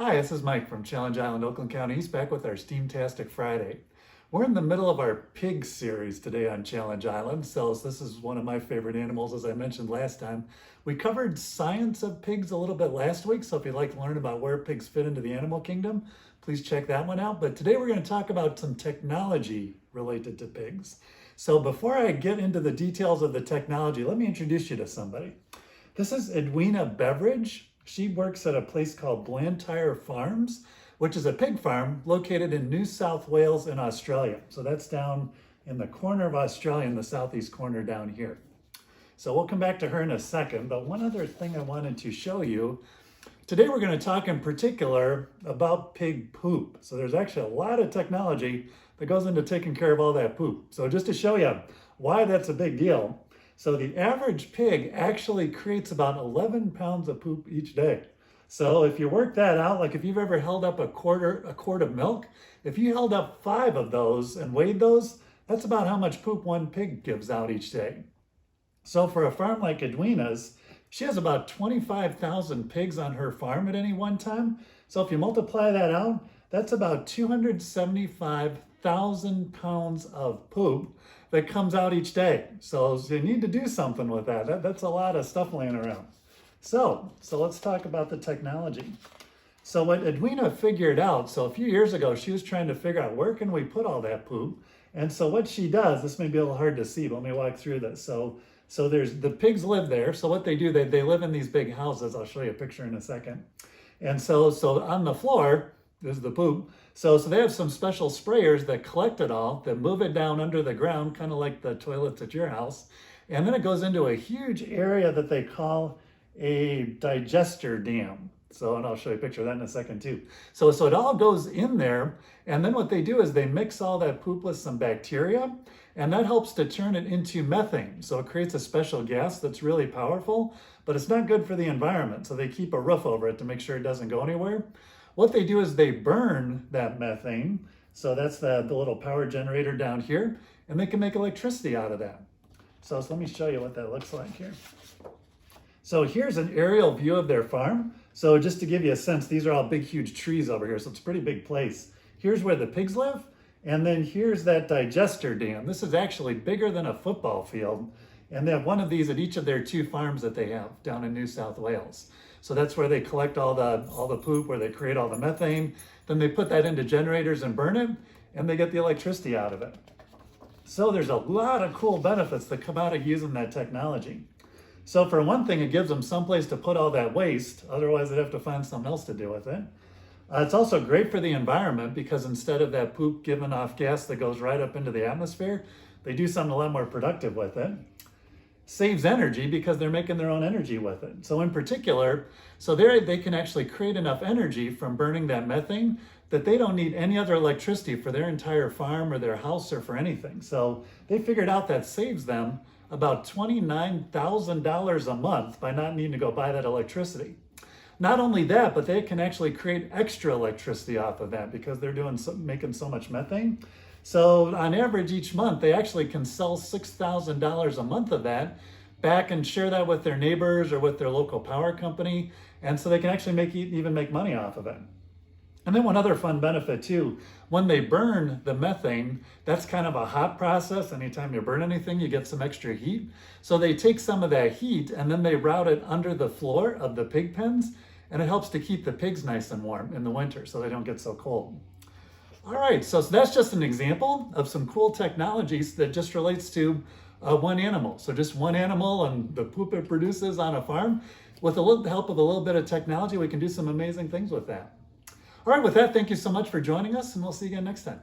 Hi, this is Mike from Challenge Island, Oakland County East, back with our Steamtastic Friday. We're in the middle of our pig series today on Challenge Island, so this is one of my favorite animals, as I mentioned last time. We covered science of pigs a little bit last week, so if you'd like to learn about where pigs fit into the animal kingdom, please check that one out. But today we're going to talk about some technology related to pigs. So before I get into the details of the technology, let me introduce you to somebody. This is Edwina Beveridge. She works at a place called Blantyre Farms, which is a pig farm located in New South Wales in Australia. So that's down in the corner of Australia, in the southeast corner down here. So we'll come back to her in a second, but one other thing I wanted to show you. Today we're going to talk in particular about pig poop. So there's actually a lot of technology that goes into taking care of all that poop. So just to show you why that's a big deal. So the average pig actually creates about 11 pounds of poop each day. So if you work that out, like if you've ever held up a quart of milk, if you held up 5 of those and weighed those, that's about how much poop one pig gives out each day. So for a farm like Edwina's, she has about 25,000 pigs on her farm at any one time. So if you multiply that out, that's about 275,000 pounds of poop that comes out each day. So you need to do something with that. That's a lot of stuff laying around. So let's talk about the technology. So what Edwina figured out, so a few years ago, she was trying to figure out where can we put all that poop. And so what she does, this may be a little hard to see, but let me walk through this. So there's the pigs live there. So what they do, they live in these big houses. I'll show you a picture in a second. And so on the floor, is the poop. So they have some special sprayers that collect it all, that move it down under the ground, kind of like the toilets at your house. And then it goes into a huge area that they call a digester dam. And I'll show you a picture of that in a second too. So it all goes in there. And then what they do is they mix all that poop with some bacteria, and that helps to turn it into methane. So it creates a special gas that's really powerful, but it's not good for the environment. So they keep a roof over it to make sure it doesn't go anywhere. What they do is they burn that methane. So that's the little power generator down here, and they can make electricity out of that. So let me show you what that looks like here. So here's an aerial view of their farm. So just to give you a sense, these are all big, huge trees over here. So it's a pretty big place. Here's where the pigs live. And then here's that digester dam. This is actually bigger than a football field. And they have one of these at each of their 2 farms that they have down in New South Wales. So that's where they collect all the poop, where they create all the methane. Then they put that into generators and burn it, and they get the electricity out of it. So there's a lot of cool benefits that come out of using that technology. So for one thing, it gives them someplace to put all that waste. Otherwise, they'd have to find something else to do with it. It's also great for the environment because instead of that poop giving off gas that goes right up into the atmosphere, they do something a lot more productive with it. Saves energy because they're making their own energy with it. So in particular, they can actually create enough energy from burning that methane that they don't need any other electricity for their entire farm or their house or for anything. So they figured out that saves them about $29,000 a month by not needing to go buy that electricity. Not only that, but they can actually create extra electricity off of that because they're making so much methane. So on average each month, they actually can sell $6,000 a month of that back and share that with their neighbors or with their local power company. And so they can actually even make money off of it. And then one other fun benefit too, when they burn the methane, that's kind of a hot process. Anytime you burn anything, you get some extra heat. So they take some of that heat and then they route it under the floor of the pig pens, and it helps to keep the pigs nice and warm in the winter so they don't get so cold. All right, so that's just an example of some cool technologies that just relates to one animal. So just one animal and the poop it produces on a farm. With the help of a little bit of technology, we can do some amazing things with that. All right, with that, thank you so much for joining us, and we'll see you again next time.